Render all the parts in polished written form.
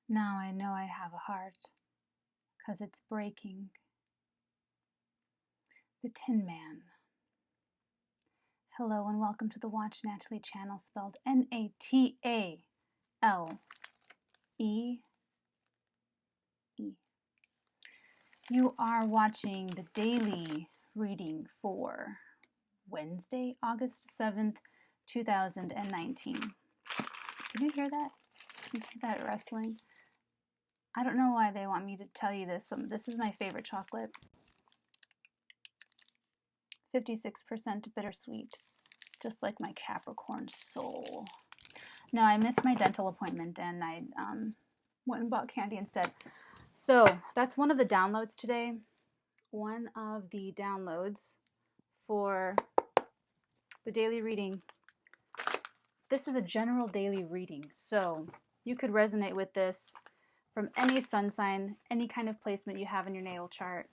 Now I know I have a heart, 'cause it's breaking. The Tin Man. Hello and welcome to the Watch Natalie channel, spelled Natale. You are watching the daily reading for Wednesday, August 7th, 2019. Did you hear that? Did you hear that rustling? I don't know why they want me to tell you this, but this is my favorite chocolate. 56% bittersweet, just like my Capricorn soul. No, I missed my dental appointment and I went and bought candy instead. So that's one of the downloads today. One of the downloads for the daily reading. This is a general daily reading, so you could resonate with this from any sun sign, any kind of placement you have in your natal chart.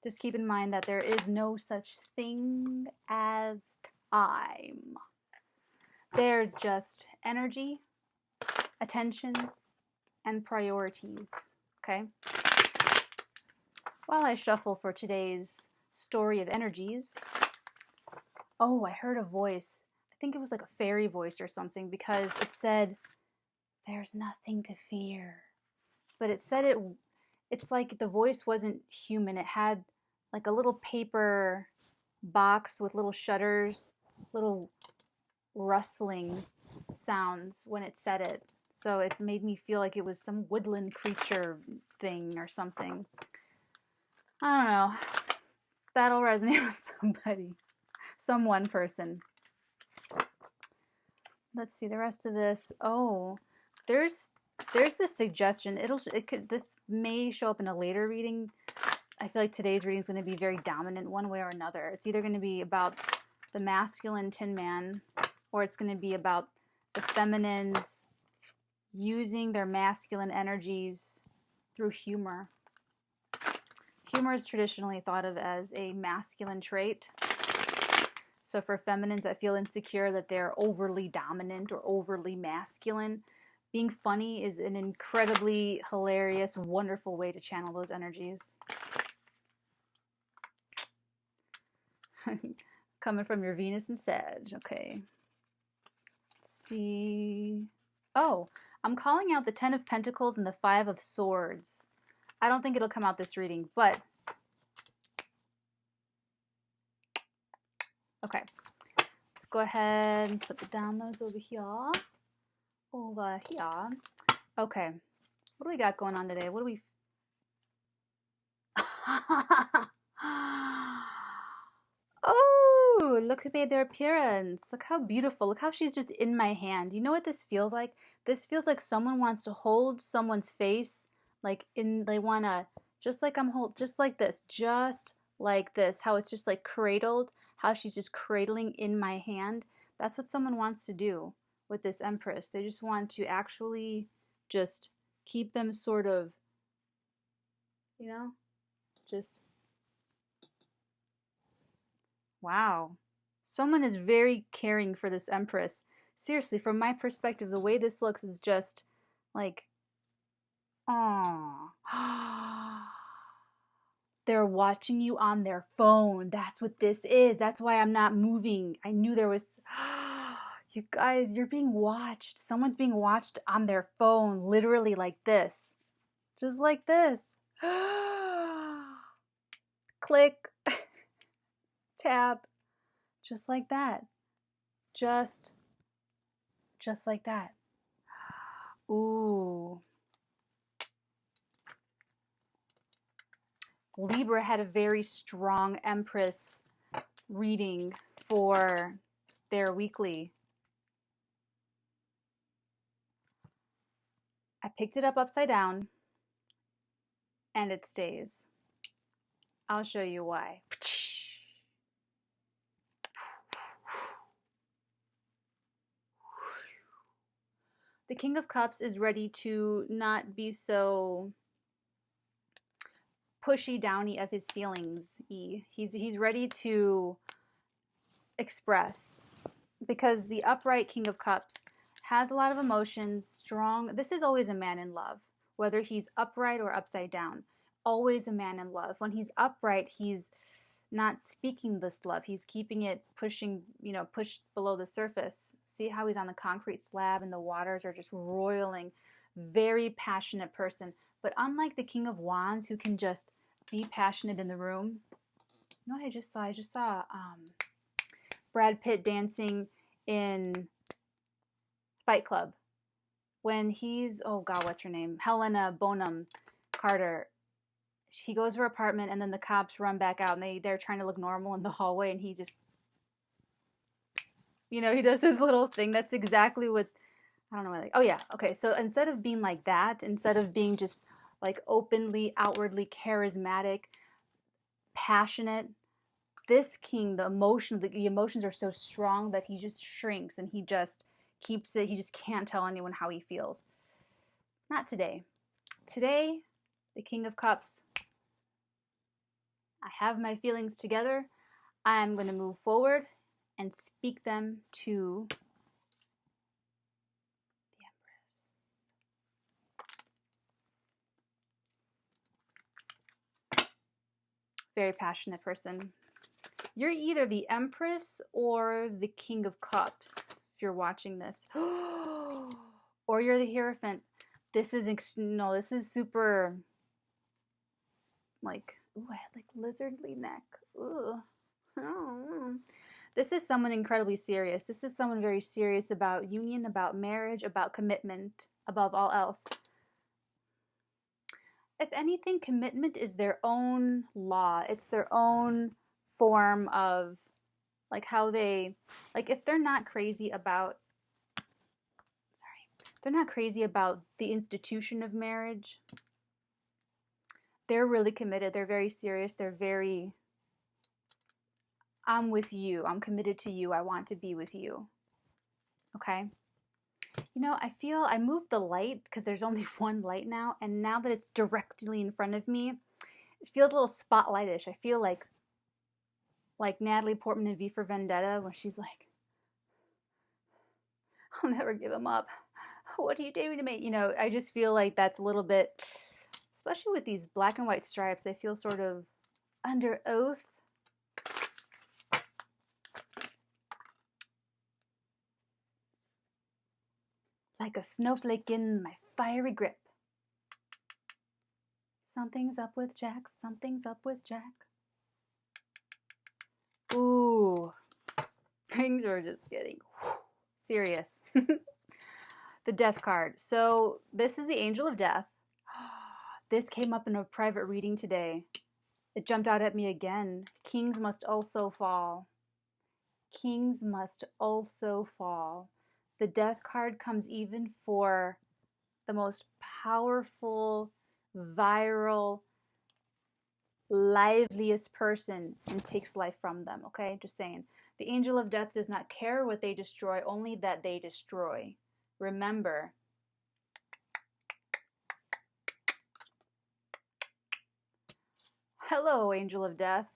Just keep in mind that there is no such thing as time. There's just energy, attention, and priorities, okay? While I shuffle for today's story of energies, oh, I heard a voice. I think it was like a fairy voice or something, because it said, there's nothing to fear. But it said it's like the voice wasn't human. It had like a little paper box with little shutters, little rustling sounds when it said it. So it made me feel like it was some woodland creature thing or something. I don't know. That'll resonate with somebody. Some one person. Let's see the rest of this. Oh, there's this suggestion. This may show up in a later reading. I feel like today's reading is going to be very dominant one way or another. It's either going to be about the masculine Tin Man, or it's going to be about the feminines using their masculine energies through humor. Humor is traditionally thought of as a masculine trait. So for feminines that feel insecure that they're overly dominant or overly masculine, being funny is an incredibly hilarious, wonderful way to channel those energies. Coming from your Venus and Sag. Okay. Let's see. Oh, I'm calling out the 10 of Pentacles and the 5 of Swords. I don't think it'll come out this reading, but okay. Let's go ahead and put the downloads over here. Over here. Okay. What do we got going on today? What do we... Oh, look who made their appearance. Look how beautiful. Look how she's just in my hand. You know what this feels like? This feels like someone wants to hold someone's face, like they want to, just like just like this, how it's just like cradled, how she's just cradling in my hand. That's what someone wants to do with this Empress. They just want to actually just keep them sort of, you know, just... Wow. Someone is very caring for this Empress. Seriously, from my perspective, the way this looks is just like, aww. They're watching you on their phone. That's what this is. That's why I'm not moving. I knew there was... You guys, you're being watched. Someone's being watched on their phone, literally like this. Just like this. Click. Tap. Just like that. Just like that. Ooh. Libra had a very strong Empress reading for their weekly. I picked it up upside down and it stays. I'll show you why. The King of Cups is ready to not be so pushy downy of his feelings. He's ready to express, because the upright King of Cups Has a lot of emotions, strong. This is always a man in love, whether he's upright or upside down. Always a man in love. When he's upright, he's not speaking this love. He's keeping it pushing, pushed below the surface. See how he's on the concrete slab and the waters are just roiling. Very passionate person. But unlike the King of Wands, who can just be passionate in the room. You know what I just saw? I just saw Brad Pitt dancing in Fight Club. When he's, oh God, what's her name? Helena Bonham Carter. He goes to her apartment and then the cops run back out and they're trying to look normal in the hallway and he just, he does his little thing. That's exactly what, I don't know. Oh yeah. Okay. So instead of being like that, instead of being just like openly, outwardly charismatic, passionate, this king, the emotions are so strong that he just shrinks and he just keeps it. He just can't tell anyone how he feels. Not today. Today, the King of Cups. I have my feelings together. I'm going to move forward and speak them to the Empress. Very passionate person. You're either the Empress or the King of Cups if you're watching this. Or you're the Hierophant. This is super like, ooh, I had like lizardly neck. Ooh. This is someone incredibly serious. This is someone very serious about union, about marriage, about commitment, above all else. If anything, commitment is their own law. It's their own form of like how they, like if they're not crazy about, they're not crazy about the institution of marriage. They're really committed. They're very serious. They're very, I'm with you. I'm committed to you. I want to be with you. Okay? I feel I moved the light because there's only one light now. And now that it's directly in front of me, it feels a little spotlightish. I feel like Natalie Portman in V for Vendetta when she's like, I'll never give him up. What are you doing to me? I just feel like that's a little bit, especially with these black and white stripes, they feel sort of under oath. Like a snowflake in my fiery grip. Something's up with Jack. Something's up with Jack. Ooh. Things are just getting serious. The Death card. So this is the Angel of Death. This came up in a private reading today. It jumped out at me again. Kings must also fall. Kings must also fall. The Death card comes even for the most powerful, viral, liveliest person and takes life from them, okay? Just saying. The Angel of Death does not care what they destroy, only that they destroy. Remember. Hello, Angel of Death.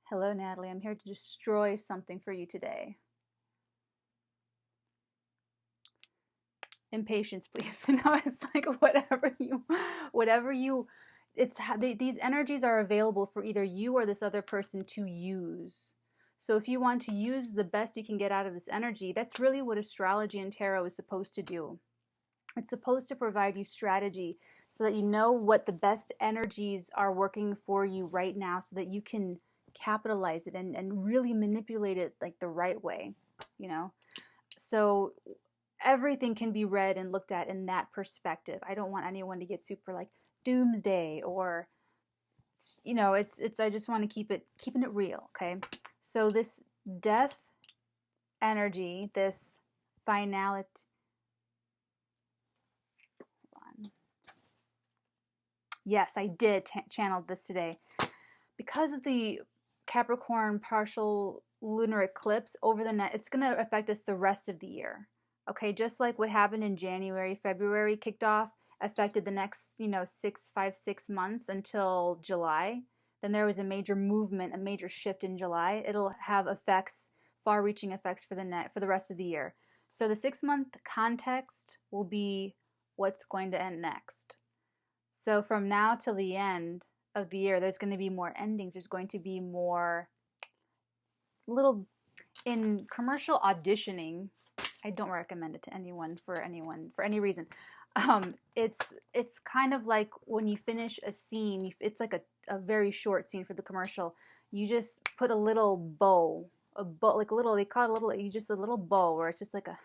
Hello, Natalie. I'm here to destroy something for you today. Impatience, please. It's like these energies are available for either you or this other person to use. So if you want to use the best you can get out of this energy, that's really what astrology and tarot is supposed to do. It's supposed to provide you strategy so that you know what the best energies are working for you right now so that you can capitalize it and really manipulate it like the right way, So everything can be read and looked at in that perspective. I don't want anyone to get super like doomsday or, I just want to keeping it real, okay? So this death energy, this finality, yes, I did channel this today. Because of the Capricorn partial lunar eclipse over the net, it's going to affect us the rest of the year. Okay, just like what happened in January, February kicked off, affected the next, 6 months until July. Then there was a major movement, a major shift in July. It'll have effects, far-reaching effects for the rest of the year. So the 6-month context will be what's going to end next. So from now till the end of the year, there's going to be more endings. There's going to be more little, in commercial auditioning, I don't recommend it to anyone for any reason. It's kind of like when you finish a scene, it's like a very short scene for the commercial. You just put a little bow, like a little, they call it a little, you just a little bow where it's just like a,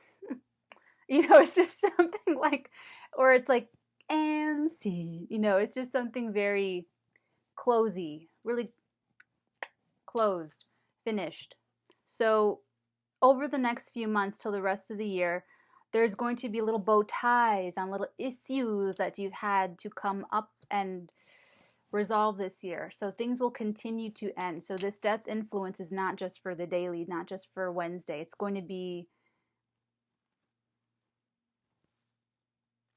it's just something like, or it's like, and scene, it's just something very closey, really closed, finished. So over the next few months till the rest of the year, there's going to be little bow ties on little issues that you've had to come up and resolve this year. So things will continue to end. So this death influence is not just for the daily, not just for Wednesday. It's going to be,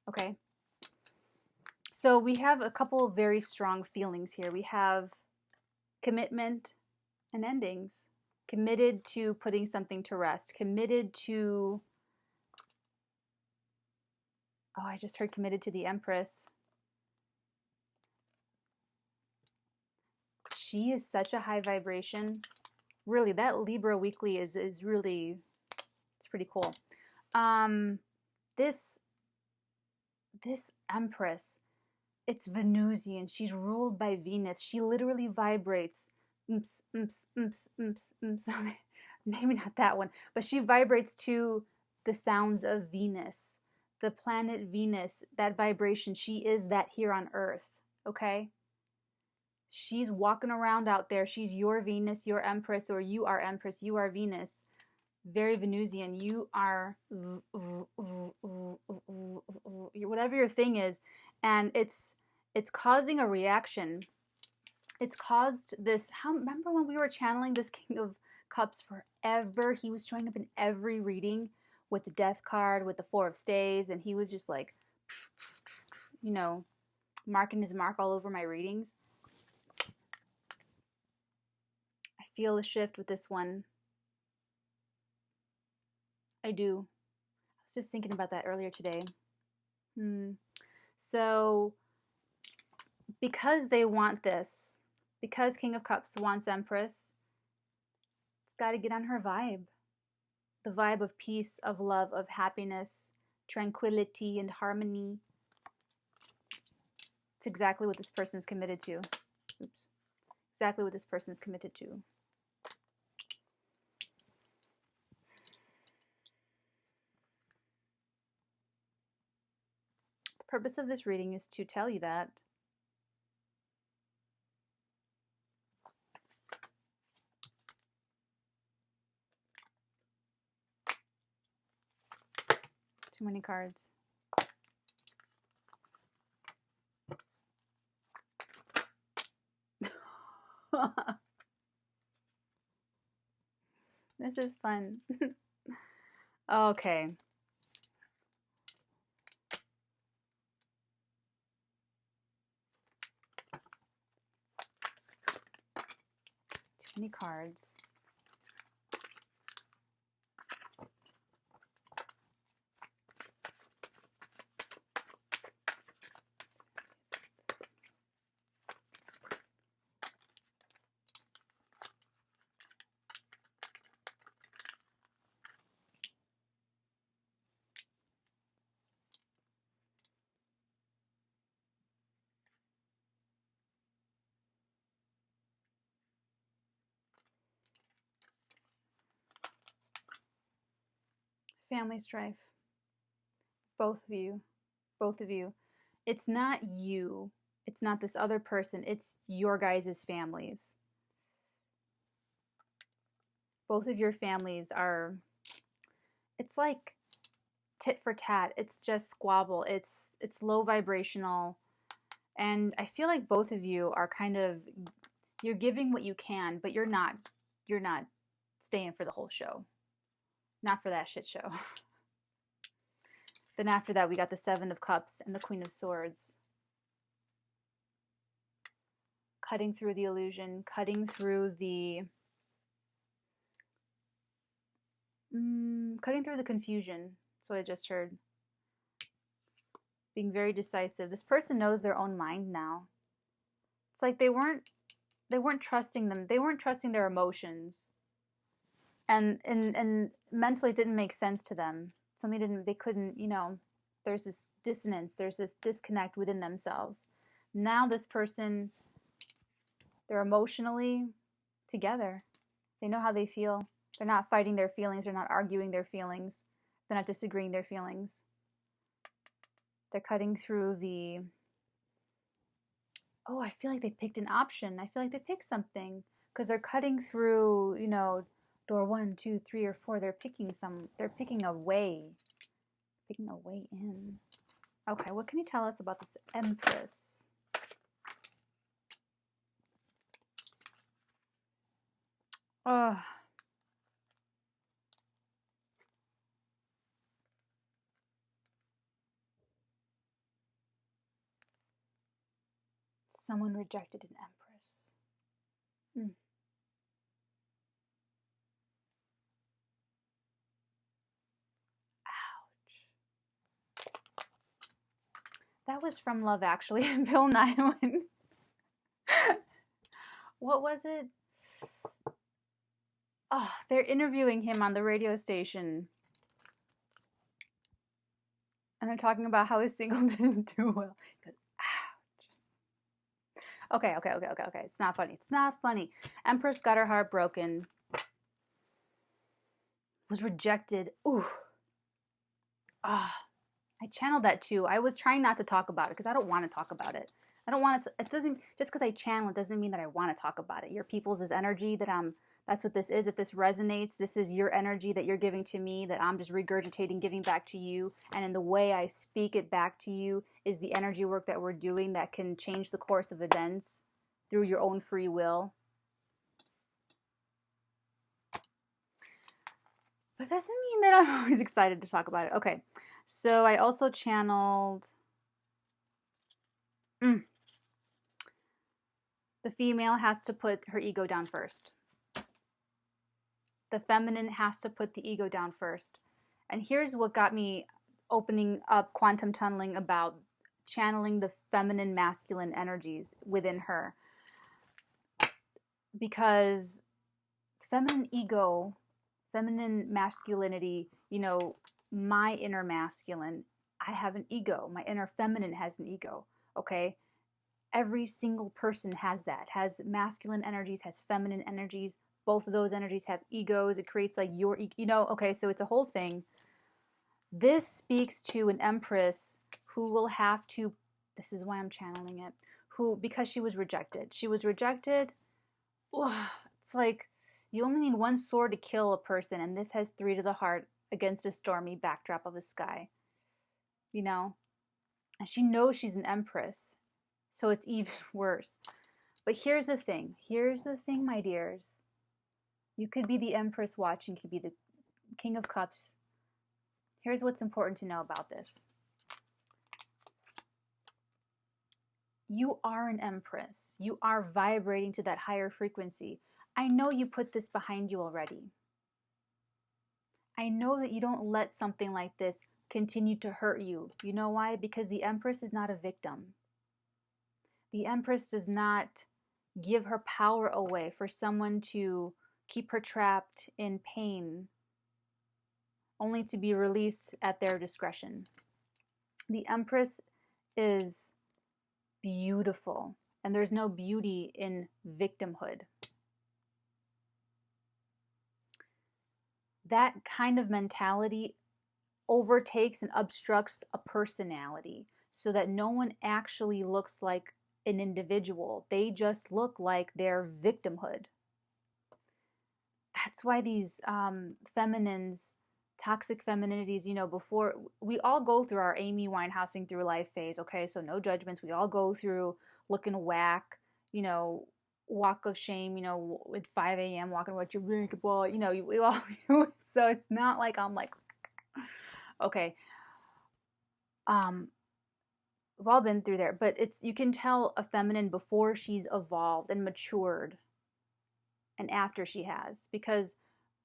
okay. So we have a couple of very strong feelings here. We have commitment and endings. Committed to putting something to rest. Committed to, oh, I just heard committed to the Empress. She is such a high vibration. Really, that Libra weekly is really, it's pretty cool. This Empress, it's Venusian. She's ruled by Venus. She literally vibrates. Maybe not that one, but she vibrates to the sounds of Venus, the planet Venus, that vibration. She is that here on Earth, okay? She's walking around out there. She's your Venus, your Empress, or you are Empress, you are Venus. Very Venusian. You are whatever your thing is, and it's causing a reaction. It's caused this. Remember when we were channeling this King of Cups forever? He was showing up in every reading with the Death card, with the Four of Staves, and he was just like, marking his mark all over my readings. I feel a shift with this one. I do. I was just thinking about that earlier today. So, because they want this, because King of Cups wants Empress, it's got to get on her vibe. The vibe of peace, of love, of happiness, tranquility, and harmony. It's exactly what this person's committed to. Oops. Exactly what this person's committed to. The purpose of this reading is to tell you that. Too many cards. This is fun. Okay. Too many cards. Family strife. Both of you. Both of you. It's not you. It's not this other person. It's your guys' families. Both of your families are, it's like tit for tat. It's just squabble. It's low vibrational. And I feel like both of you are kind of, you're giving what you can, but you're not staying for the whole show. Not for that shit show. Then after that, we got the Seven of Cups and the Queen of Swords. Cutting through the illusion, cutting through the Cutting through the confusion. That's what I just heard. Being very decisive. This person knows their own mind now. It's like they weren't trusting them. They weren't trusting their emotions. And mentally it didn't make sense to them. They couldn't, there's this dissonance, there's this disconnect within themselves. Now this person, they're emotionally together. They know how they feel. They're not fighting their feelings. They're not arguing their feelings. They're not disagreeing their feelings. They're cutting through the, oh, I feel like they picked an option. I feel like they picked something because they're cutting through, door 1, 2, 3, or 4. They're picking a way in. Okay, what can you tell us about this Empress? Oh. Someone rejected an Empress. Ouch. That was from Love Actually. Bill Nye. What was it? Oh, they're interviewing him on the radio station. And they're talking about how his single didn't do well. He goes, ouch. Okay. It's not funny. It's not funny. Empress got her heart broken. Was rejected. Ooh. Ah. I channeled that too. I was trying not to talk about it because I don't want to talk about it. I don't want to, it doesn't, just because I channel it doesn't mean that I want to talk about it. Your people's is energy that's what this is. If this resonates, this is your energy that you're giving to me, that I'm just regurgitating, giving back to you. And in the way I speak it back to you is the energy work that we're doing that can change the course of events through your own free will. But doesn't mean that I'm always excited to talk about it. Okay, so I also channeled the female has to put her ego down first. The feminine has to put the ego down first. And here's what got me opening up quantum tunneling about channeling the feminine masculine energies within her. Because feminine ego, feminine masculinity, my inner masculine, I have an ego. My inner feminine has an ego, okay? Every single person has that, has masculine energies, has feminine energies. Both of those energies have egos. It creates like your, okay, so it's a whole thing. This speaks to an Empress who will have to, this is why I'm channeling it, because she was rejected. She was rejected. It's like you only need one sword to kill a person, and this has 3 to the heart against a stormy backdrop of the sky. And she knows she's an Empress, so it's even worse. But here's the thing, my dears. You could be the Empress watching, you could be the King of Cups. Here's what's important to know about this. You are an Empress. You are vibrating to that higher frequency. I know you put this behind you already. I know that you don't let something like this continue to hurt you. You know why? Because the Empress is not a victim. The Empress does not give her power away for someone to keep her trapped in pain, only to be released at their discretion. The Empress is beautiful, and there's no beauty in victimhood. That kind of mentality overtakes and obstructs a personality so that no one actually looks like an individual. They just look like their victimhood. That's why these feminines, toxic femininities, before, we all go through our Amy Winehousing through life phase, okay? So no judgments. We all go through looking whack, walk of shame, at 5 a.m. walking what you drink, we all, so it's not like I'm like, okay. We've all been through there, but you can tell a feminine before she's evolved and matured and after she has, because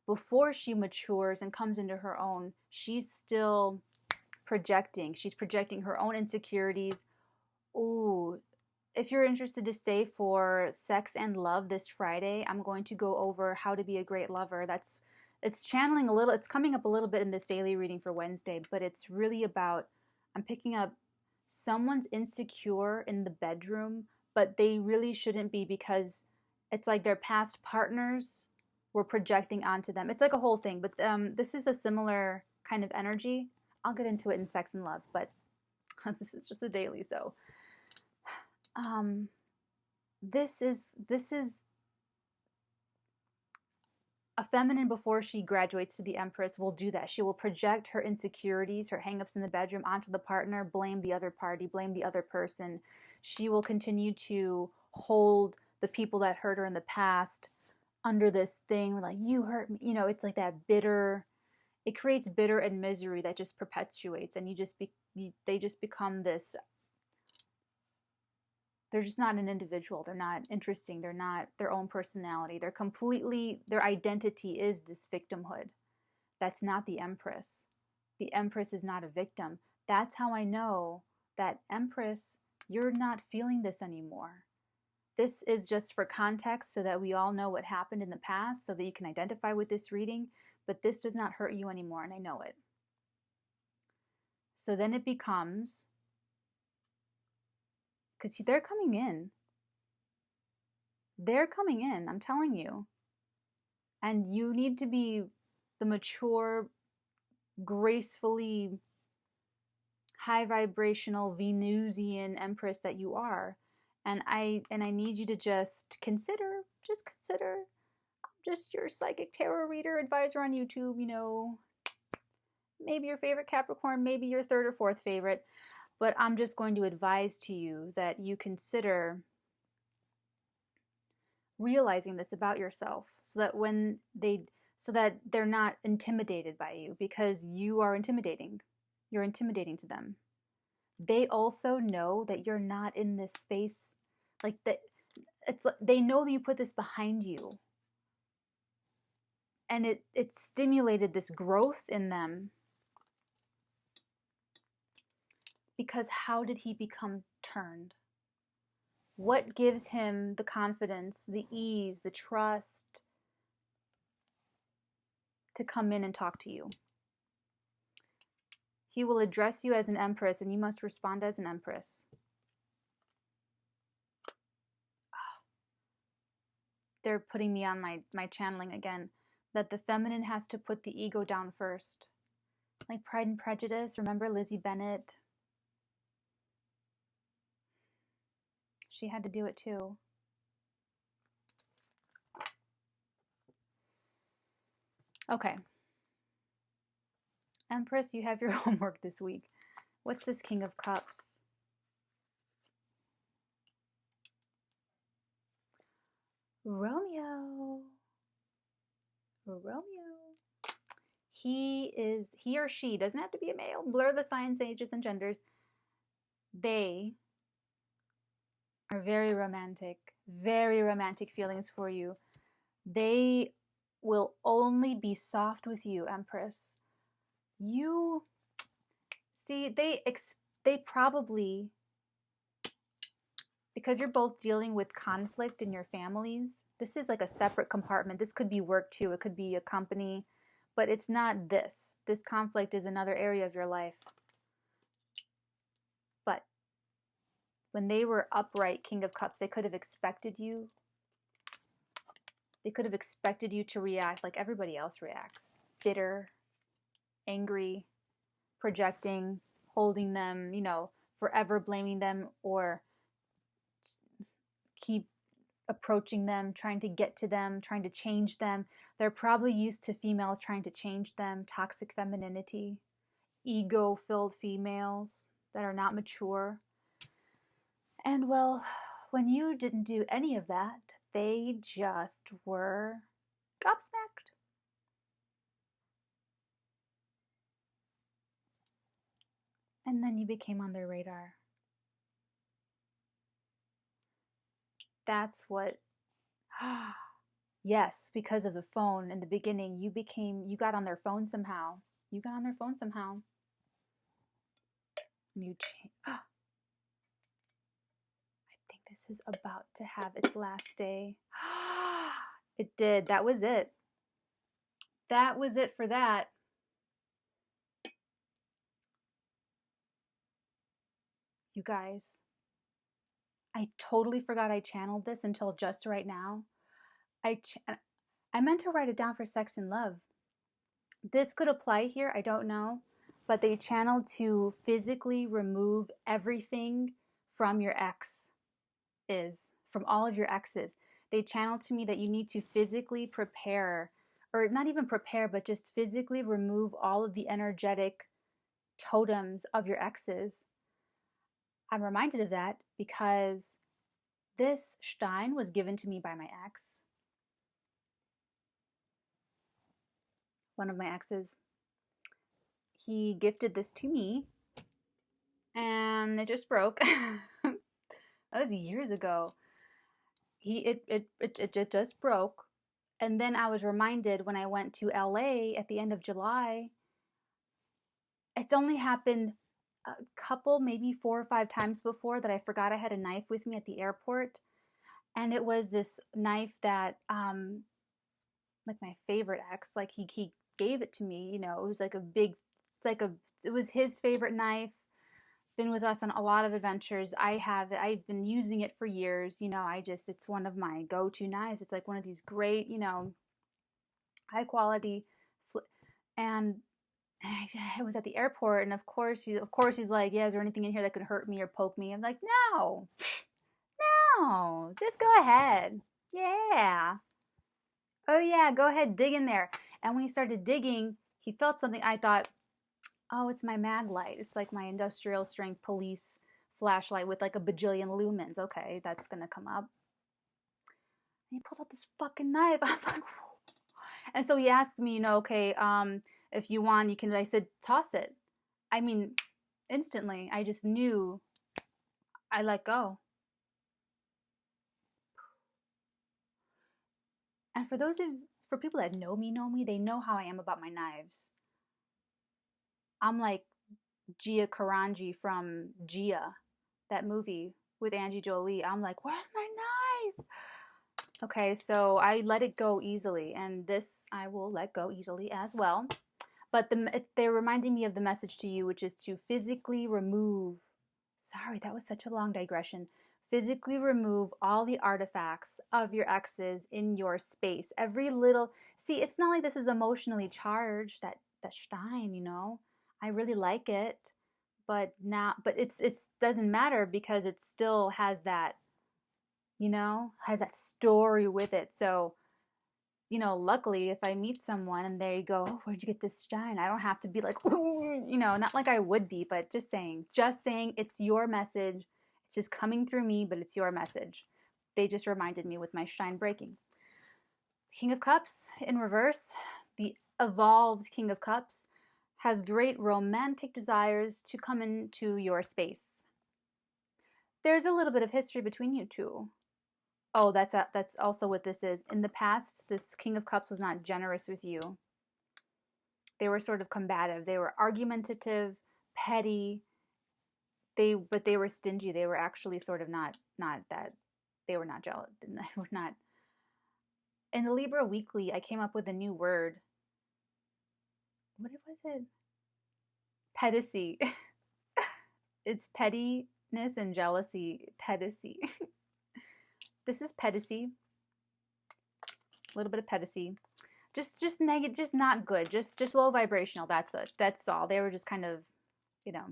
before she matures and comes into her own, she's still projecting. She's projecting her own insecurities. Ooh, if you're interested to stay for sex and love this Friday, I'm going to go over how to be a great lover. It's channeling a little, it's coming up a little bit in this daily reading for Wednesday, but it's really about, I'm picking up someone's insecure in the bedroom, but they really shouldn't be, because it's like their past partners were projecting onto them. It's like a whole thing, but this is a similar kind of energy. I'll get into it in sex and love, but this is just a daily, so this is a feminine before she graduates to the Empress will do that. She will project her insecurities, her hangups in the bedroom onto the partner, blame the other party, blame the other person. She will continue to hold the people that hurt her in the past under this thing, like, you hurt me. You know, it's like that bitter, it creates bitter and misery that just perpetuates, and they just become this, they're just not an individual. They're not interesting. They're not their own personality. They're completely, their identity is this victimhood. That's not the Empress. The Empress is not a victim. That's how I know that, Empress, you're not feeling this anymore. This is just for context so that we all know what happened in the past, so that you can identify with this reading, but this does not hurt you anymore, and I know it. So then it becomes, because they're coming in. They're coming in, I'm telling you. And you need to be the mature, gracefully high vibrational Venusian Empress that you are. And I need you to just consider just your psychic tarot reader advisor on YouTube, you know, maybe your favorite Capricorn, maybe your third or fourth favorite, but I'm just going to advise to you that you consider realizing this about yourself, so that they're not intimidated by you, because you are intimidating. You're intimidating to them. They also know that you're not in this space, like that. It's like they know that you put this behind you, and it stimulated this growth in them. Because how did he become turned? What gives him the confidence, the ease, the trust to come in and talk to you? He will address you as an Empress, and you must respond as an Empress. They're putting me on my channeling again, that the feminine has to put the ego down first. Like Pride and Prejudice, remember Lizzie Bennet? She had to do it too. Okay. Empress, you have your homework this week. What's this King of Cups? Romeo. He or she, doesn't have to be a male, blur the signs, ages, and genders. They are very romantic feelings for you. They will only be soft with you, Empress. You see, they probably, because you're both dealing with conflict in your families, this is like a separate compartment. This could be work too. It could be a company, but it's not this. This conflict is another area of your life. But when they were upright King of Cups, they could have expected you. They could have expected you to react like everybody else reacts. Bitter, angry, projecting, holding them, forever blaming them, or keep approaching them, trying to get to them, trying to change them. They're probably used to females trying to change them, toxic femininity, ego-filled females that are not mature. And well, when you didn't do any of that, they just were gobsmacked. And then you became on their radar. That's what Yes, because of the phone in the beginning, you got on their phone somehow. You got on their phone somehow. I think this is about to have its last day. It did. That was it. That was it for that. You guys, I totally forgot I channeled this until just right now. I meant to write it down for Sex and Love. This could apply here, I don't know, but they channeled to physically remove everything from your ex from all of your exes. They channeled to me that you need to physically prepare, or not even prepare, but just physically remove all of the energetic totems of your exes. I'm reminded of that because this Stein was given to me by my ex. One of my exes. He gifted this to me and it just broke. That was years ago. It just broke. And then I was reminded when I went to LA at the end of July. It's only happened a couple, maybe 4 or 5 times before that I forgot I had a knife with me at the airport. And it was this knife that like my favorite ex, like he gave it to me, you know. It was like a big, it was his favorite knife. Been with us on a lot of adventures. I've been using it for years, you know. It's one of my go-to knives. It's like one of these great, you know, high quality, and I was at the airport, and of course he's like, yeah, is there anything in here that could hurt me or poke me? I'm like, no, no, just go ahead. Yeah. Oh yeah, go ahead, dig in there. And when he started digging, he felt something. I thought, oh, it's my mag light. It's like my industrial strength police flashlight with like a bajillion lumens. Okay, that's gonna come up. And he pulls out this fucking knife. I'm like, whoa. And so he asked me, you know, okay, if you want, you can. I said, toss it. I mean, instantly, I just knew. I let go. And for people that know me, they know how I am about my knives. I'm like Gia Karanji from Gia, that movie with Angie Jolie. I'm like, where's my knife? Okay, so I let it go easily, and this I will let go easily as well. But they're reminding me of the message to you, which is to physically remove. Sorry, that was such a long digression. Physically remove all the artifacts of your exes in your space. Every little. See, it's not like this is emotionally charged. That Stein, you know, I really like it, but now, but it's doesn't matter because it still has that, you know, has that story with it. So, you know, luckily if I meet someone and they go, oh, where'd you get this Stein? I don't have to be like, ooh, you know, not like I would be, but just saying it's your message. It's just coming through me, but it's your message. They just reminded me with my Stein breaking. King of Cups in reverse, the evolved King of Cups has great romantic desires to come into your space. There's a little bit of history between you two. Oh, that's also what this is. In the past, this King of Cups was not generous with you. They were sort of combative. They were argumentative, petty. But they were stingy. They were actually sort of not that. They were not jealous. They were not. In the Libra Weekly, I came up with a new word. What was it? Pedicy. It's pettiness and jealousy. Pedicy. This is pedicy. A little bit of pedicy. Just negative, just not good. Just low vibrational. That's it. That's all. They were just kind of, you know.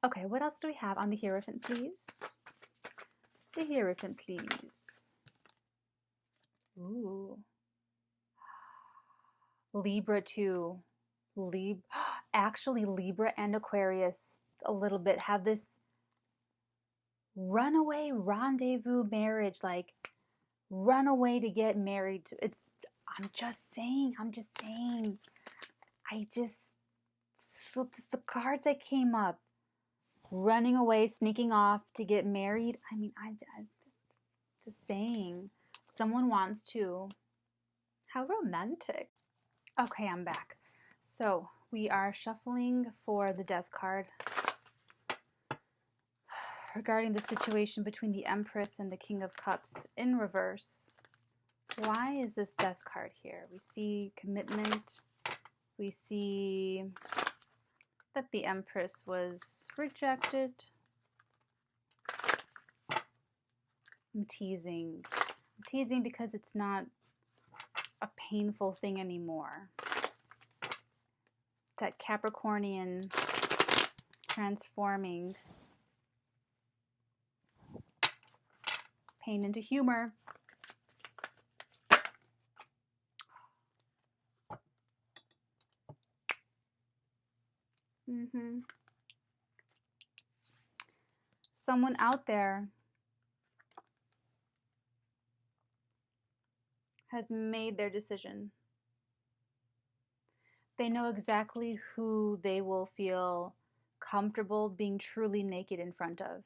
Okay, what else do we have on the Hierophant, please? The Hierophant, please. Ooh. Libra too. Actually, Libra and Aquarius a little bit have this runaway rendezvous marriage, like run away to get married. I'm just saying. So it's the cards that came up. Running away, sneaking off to get married. I mean, I just saying. Someone wants to. How romantic. Okay, I'm back. So we are shuffling for the Death card regarding the situation between the Empress and the King of Cups in reverse. Why is this Death card here? We see commitment. We see that the Empress was rejected. I'm teasing. I'm teasing because it's not a painful thing anymore. That Capricornian transforming pain into humor. Someone out there has made their decision. They know exactly who they will feel comfortable being truly naked in front of.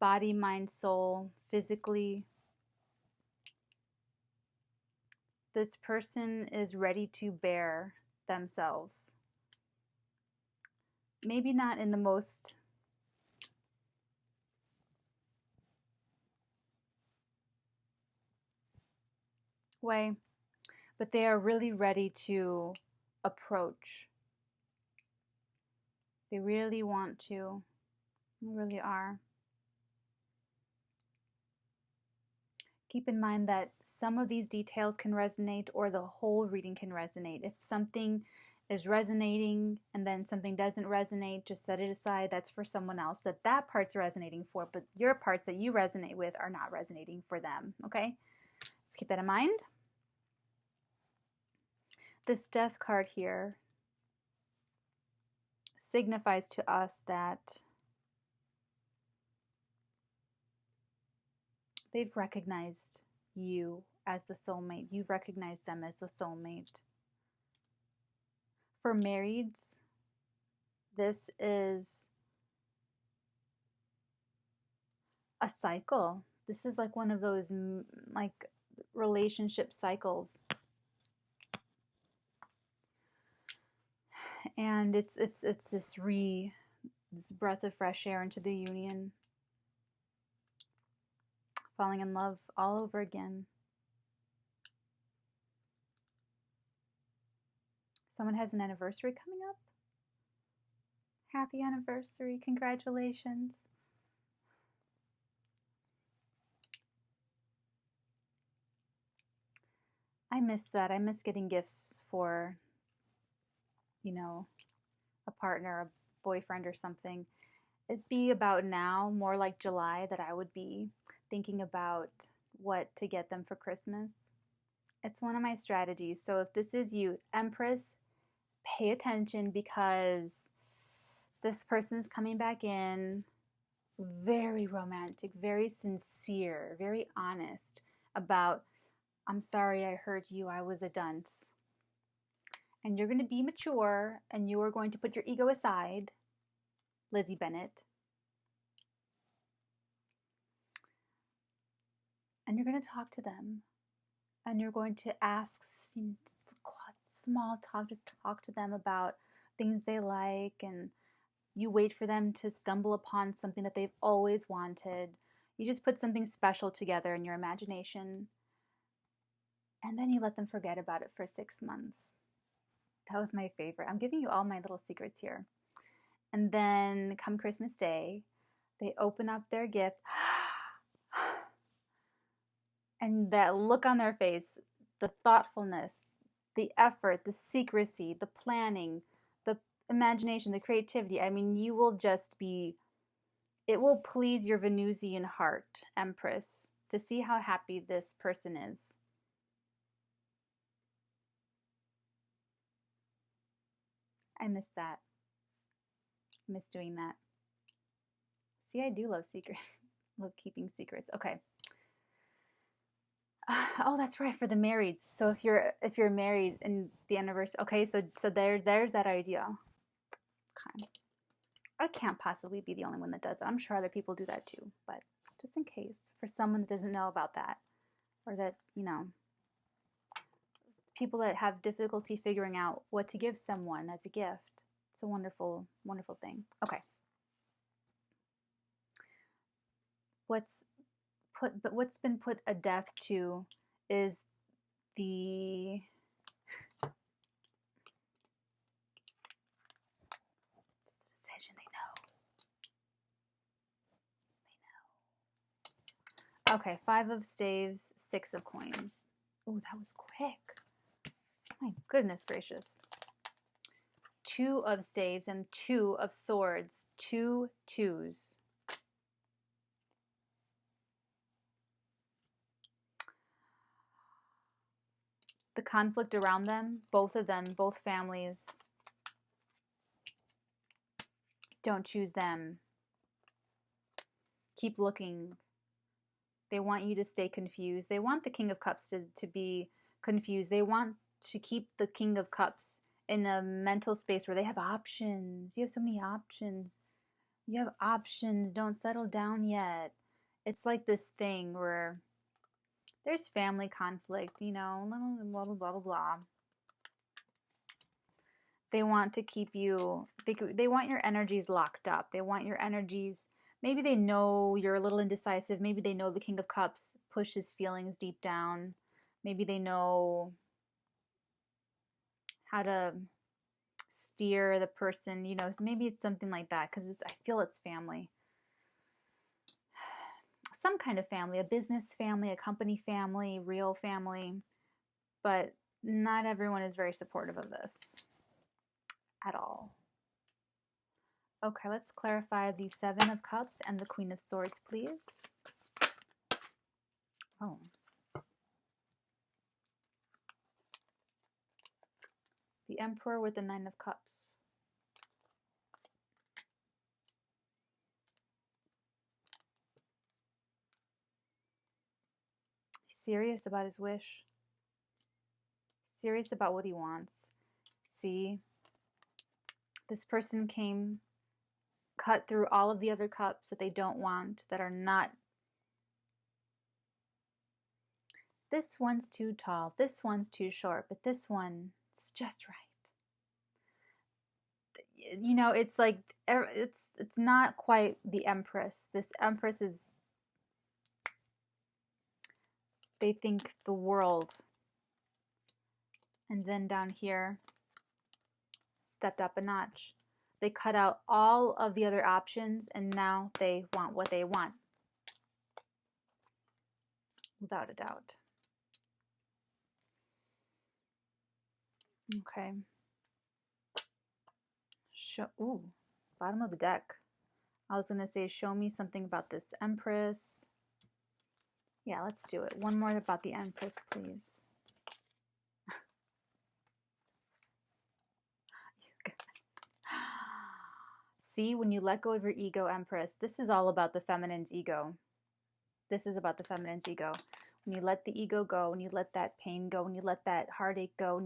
Body, mind, soul, physically. This person is ready to bear themselves. Maybe not in the most way, but they are really ready to approach. They really want to. They really are. Keep in mind that some of these details can resonate or the whole reading can resonate. If something is resonating and then something doesn't resonate, just set it aside. That's for someone else that part's resonating for, but your parts that you resonate with are not resonating for them, okay? Just keep that in mind. This Death card here signifies to us that they've recognized you as the soulmate. You've recognized them as the soulmate. For marrieds, this is a cycle. This is like one of those like relationship cycles. And it's this breath of fresh air into the union. Falling in love all over again. Someone has an anniversary coming up. Happy anniversary. Congratulations. I miss that. I miss getting gifts for, you know, a partner, a boyfriend or something. It'd be about now, more like July, that I would be thinking about what to get them for Christmas. It's one of my strategies. So if this is you, Empress, pay attention because this person's coming back in very romantic, very sincere, very honest about, I'm sorry I hurt you, I was a dunce. And you're going to be mature and you are going to put your ego aside, Lizzie Bennett. And you're going to talk to them. And you're going to ask small talk, just talk to them about things they like, and you wait for them to stumble upon something that they've always wanted. You just put something special together in your imagination, and then you let them forget about it for 6 months. That was my favorite. I'm giving you all my little secrets here. And then come Christmas Day, they open up their gift. And that look on their face, the thoughtfulness, the effort, the secrecy, the planning, the imagination, the creativity. I mean, you will just be, it will please your Venusian heart, Empress, to see how happy this person is. I miss that. I miss doing that. See, I do love secrets. Love keeping secrets. Okay. Oh, that's right, for the marrieds. So if you're married and the anniversary, okay, so there's that idea. Okay. I can't possibly be the only one that does it. I'm sure other people do that too, but just in case, for someone that doesn't know about that, or that, you know, people that have difficulty figuring out what to give someone as a gift. It's a wonderful, wonderful thing. Okay. What's been put a death to is the decision. They know. Okay, 5 of staves, 6 of coins. Oh, that was quick. My goodness gracious. 2 of staves and 2 of swords. 2 twos. The conflict around them, both of them, both families, don't choose them. Keep looking. They want you to stay confused. They want the King of Cups to be confused. They want to keep the King of Cups in a mental space where they have options. You have so many options. You have options. Don't settle down yet. It's like this thing where there's family conflict, you know, blah, blah, blah, blah, blah. They want to keep you, they want your energies locked up. They want your energies, maybe they know you're a little indecisive. Maybe they know the King of Cups pushes feelings deep down. Maybe they know how to steer the person, you know, maybe it's something like that, because I feel it's family. Some kind of family, a business family, a company family, real family, but not everyone is very supportive of this at all. Okay, let's clarify the 7 of Cups and the Queen of Swords, please. Oh. The Emperor with the 9 of Cups. He's serious about his wish. Serious about what he wants. See? This person came, cut through all of the other cups that they don't want, that are not. This one's too tall. This one's too short. But this one's just right. You know, it's like, it's not quite the Empress. This Empress is, they think the world. And then down here, stepped up a notch. They cut out all of the other options and now they want what they want. Without a doubt. Okay. Ooh, bottom of the deck. I was going to say, show me something about this Empress. Yeah, let's do it. One more about the Empress, please. See, when you let go of your ego, Empress, this is all about the feminine's ego. This is about the feminine's ego. When you let the ego go, when you let that pain go, when you let that heartache go,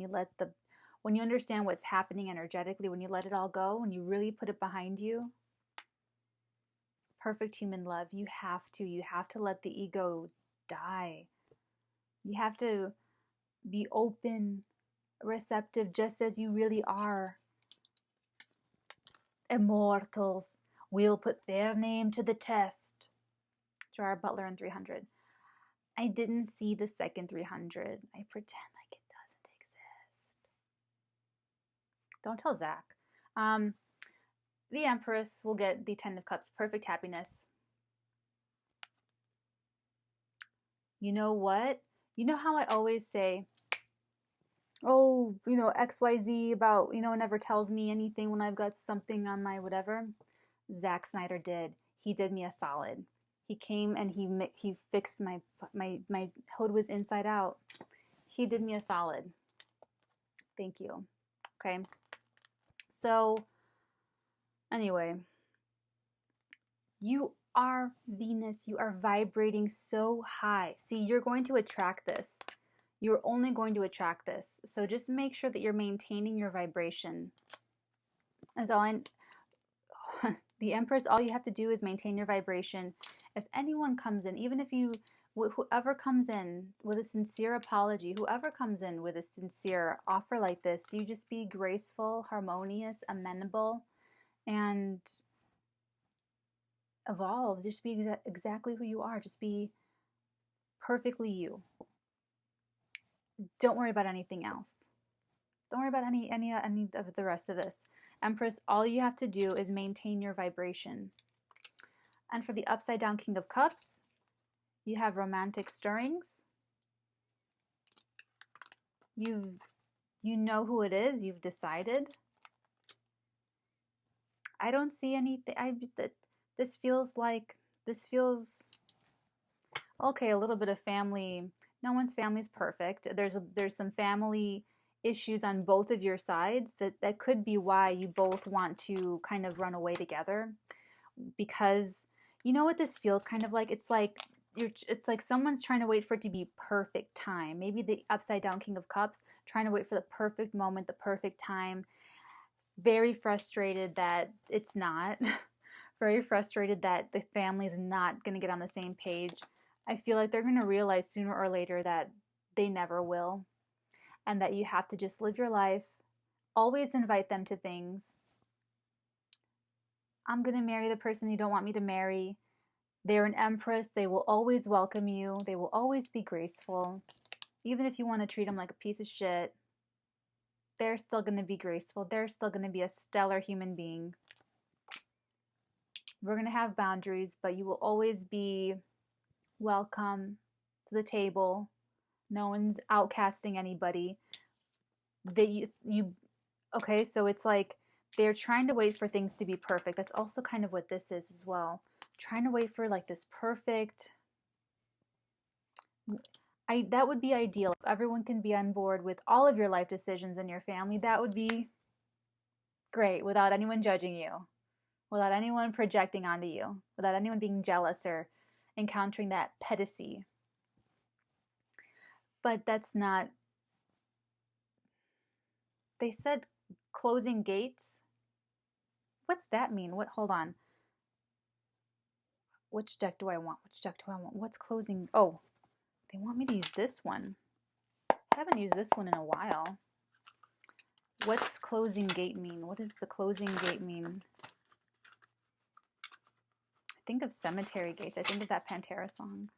when you understand what's happening energetically, when you let it all go, when you really put it behind you, perfect human love, you have to let the ego die. You have to be open, receptive, just as you really are. Immortals will put their name to the test. Gerard Butler in 300. I didn't see the second 300. I pretend like it doesn't exist. Don't tell Zach. The Empress will get the 10 of Cups. Perfect happiness. You know what? You know how I always say, oh, you know, XYZ about, you know, never tells me anything when I've got something on my whatever? Zack Snyder did. He did me a solid. He came and he fixed my hood was inside out. He did me a solid. Thank you. Okay. So, anyway, you are Venus. You are vibrating so high. See, you're going to attract this. You're only going to attract this. So just make sure that you're maintaining your vibration. That's all the Empress, all you have to do is maintain your vibration. If anyone comes in, even if you Whoever comes in with a sincere apology, whoever comes in with a sincere offer like this, you just be graceful, harmonious, amenable, and evolve. Just be exactly who you are. Just be perfectly you. Don't worry about anything else. Don't worry about any of the rest of this. Empress, all you have to do is maintain your vibration. And for the upside down King of Cups, you have romantic stirrings. You know who it is. You've decided. I don't see anything. This feels okay. A little bit of family. No one's family is perfect. There's some family issues on both of your sides that could be why you both want to kind of run away together, because you know what this feels kind of like? It's like someone's trying to wait for it to be perfect time. Maybe the upside down King of Cups trying to wait for the perfect moment, the perfect time. Very frustrated that it's not. Very frustrated that the family is not going to get on the same page. I feel like they're going to realize sooner or later that they never will, and that you have to just live your life. Always invite them to things. I'm going to marry the person you don't want me to marry. They're an empress. They will always welcome you. They will always be graceful. Even if you want to treat them like a piece of shit, they're still going to be graceful. They're still going to be a stellar human being. We're going to have boundaries, but you will always be welcome to the table. No one's outcasting anybody. Okay, so it's like they're trying to wait for things to be perfect. That's also kind of what this is as well. Trying to wait for like this perfect. That would be ideal. If everyone can be on board with all of your life decisions in your family, that would be great, without anyone judging you, without anyone projecting onto you, without anyone being jealous or encountering that pedesty. But that's not. They said closing gates. What's that mean? Hold on. Which deck do I want? What's closing? Oh, they want me to use this one. I haven't used this one in a while. What's closing gate mean? What does the closing gate mean? I think of cemetery gates. I think of that Pantera song.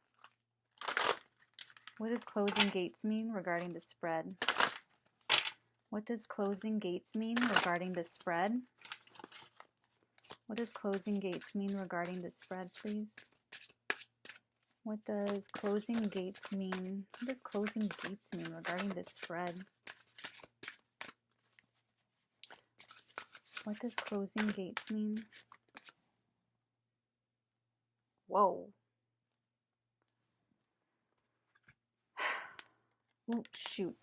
What does closing gates mean regarding the spread? What does closing gates mean regarding the spread? What does closing gates mean regarding the spread, please? What does closing gates mean? What does closing gates mean regarding this spread? What does closing gates mean? Whoa. Oh, shoot.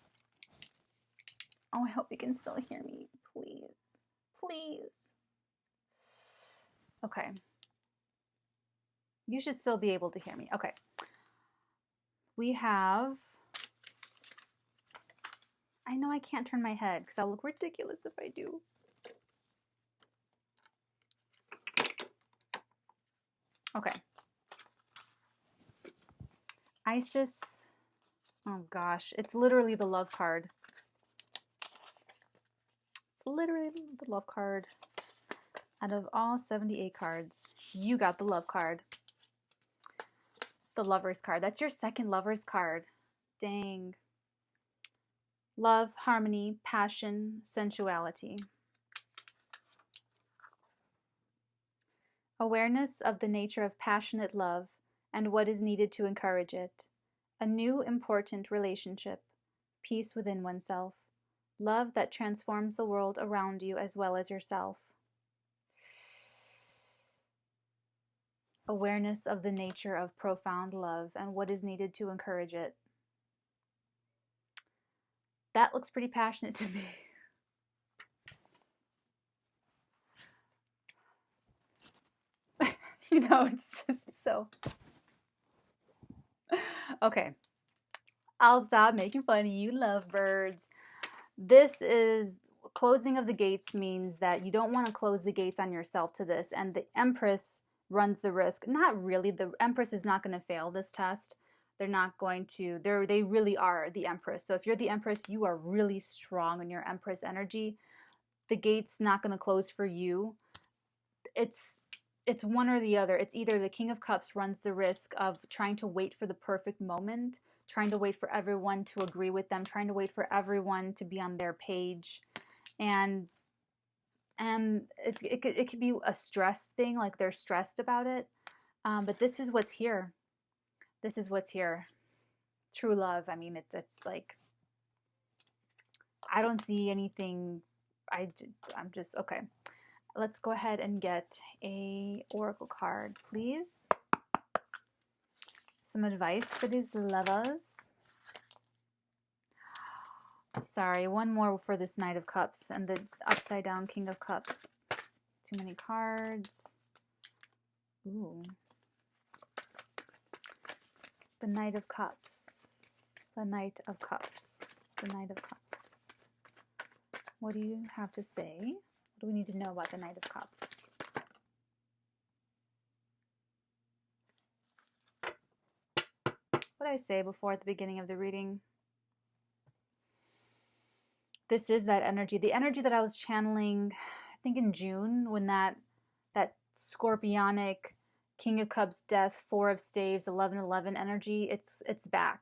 Oh, I hope you can still hear me. Please. Please. Okay. You should still be able to hear me. Okay. We have... I know I can't turn my head because I'll look ridiculous if I do. Okay. Isis. Oh gosh, it's literally the love card. It's literally the love card. Out of all 78 cards, you got the love card. The Lover's card. That's your second Lover's card. Dang. Love, harmony, passion, sensuality. Awareness of the nature of passionate love and what is needed to encourage it. A new important relationship. Peace within oneself. Love that transforms the world around you as well as yourself. Awareness of the nature of profound love and what is needed to encourage it. That looks pretty passionate to me. You know, it's just so... Okay. I'll stop making fun of you lovebirds. This is... Closing of the gates means that you don't want to close the gates on yourself to this, and the Empress runs the risk. Not really. The Empress is not going to fail this test, They're not going to, they really are the Empress. So if you're the Empress, you are really strong in your Empress energy. The gate's not going to close for you. It's one or the other. It's either the King of Cups runs the risk of trying to wait for the perfect moment, trying to wait for everyone to agree with them, trying to wait for everyone to be on their page. And it could be a stress thing, like they're stressed about it. But this is what's here. This is what's here. True love. I mean, it's like, I don't see anything. I'm just, okay. Let's go ahead and get a oracle card, please. Some advice for these lovers. Sorry, one more for this Knight of Cups and the upside down King of Cups. Too many cards. Ooh. The Knight of Cups. The Knight of Cups. The Knight of Cups. What do you have to say? What do we need to know about the Knight of Cups? What did I say before at the beginning of the reading? This is that energy. The energy that I was channeling, I think in June, when that scorpionic King of Cups death, Four of Staves, 11-11 energy, it's back.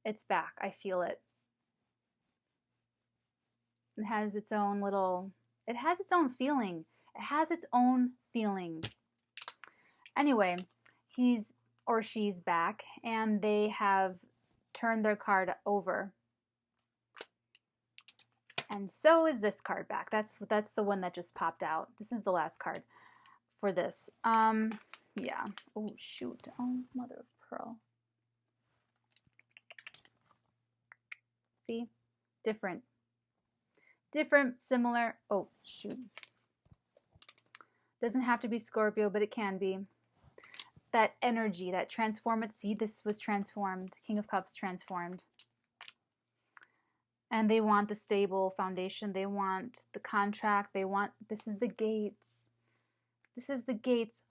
It's back. I feel it. It has its own little, it has its own feeling. It has its own feeling. Anyway, he's or she's back, and they have turned their card over. And so is this card back. That's the one that just popped out. This is the last card for this. Yeah. Oh, shoot. Oh, mother of pearl. See? Different. Different, similar. Oh, shoot. Doesn't have to be Scorpio, but it can be. That energy, that transformed. See, this was transformed. King of Cups transformed. And they want the stable foundation. They want the contract. They want, this is the gates. This is the gates.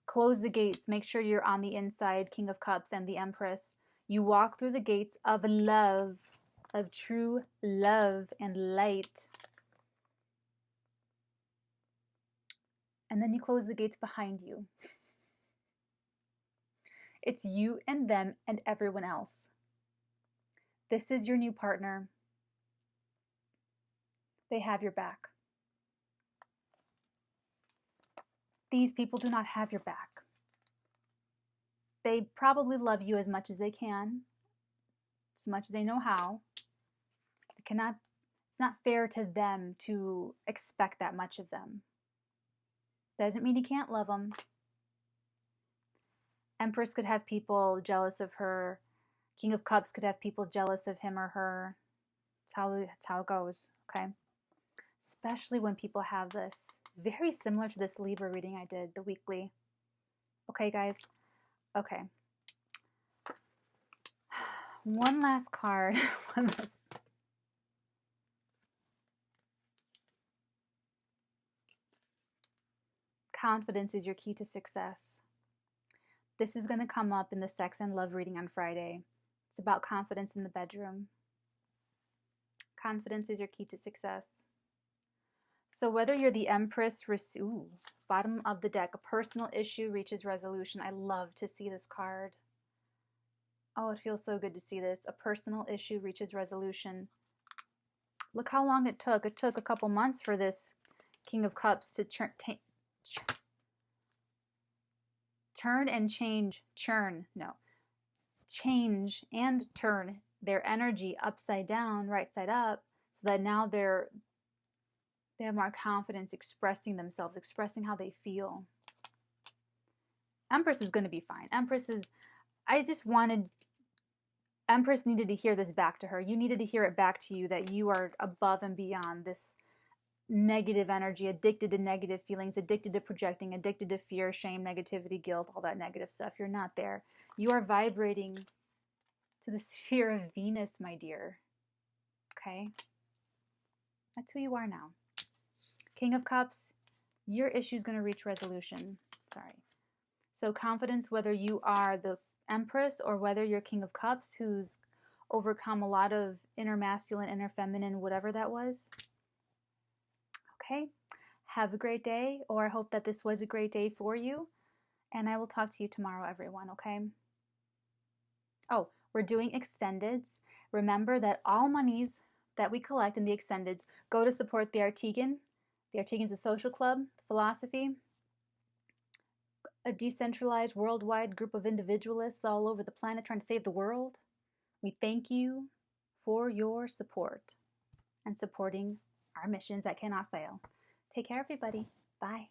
Close the gates. Make sure you're on the inside, King of Cups and the Empress. You walk through the gates of love, of true love and light. And then you close the gates behind you. It's you and them and everyone else. This is your new partner. They have your back. These people do not have your back. They probably love you as much as they can, as much as they know how. It's not fair to them to expect that much of them. Doesn't mean you can't love them. Empress could have people jealous of her. King of Cups could have people jealous of him or her. That's how it goes, okay? Especially when people have this. Very similar to this Libra reading I did, the weekly. Okay, guys? Okay. One last card. One last. Confidence is your key to success. This is going to come up in the Sex and Love reading on Friday. It's about confidence in the bedroom. Confidence is your key to success. So whether you're the Empress, bottom of the deck, a personal issue reaches resolution. I love to see this card. Oh, it feels so good to see this. A personal issue reaches resolution. Look how long it took. It took a couple months for this King of Cups to change and turn their energy upside down, right side up, so that now they have more confidence expressing themselves, expressing how they feel. Empress is going to be fine. Empress needed to hear this back to her. You needed to hear it back to you that you are above and beyond this negative energy, addicted to negative feelings, addicted to projecting, addicted to fear, shame, negativity, guilt, all that negative stuff. You're not there. You are vibrating to the sphere of Venus, my dear. Okay? That's who you are now. King of Cups, your issue is going to reach resolution. Sorry. So confidence, whether you are the Empress, or whether you're King of Cups who's overcome a lot of inner masculine, inner feminine, whatever that was. Okay, have a great day, or I hope that this was a great day for you, and I will talk to you tomorrow, everyone, okay? Oh, we're doing extendeds. Remember that all monies that we collect in the extendeds go to support the Artegan. The Artegan's a social club, philosophy, a decentralized worldwide group of individualists all over the planet trying to save the world. We thank you for your support and supporting our missions that cannot fail. Take care, everybody. Bye.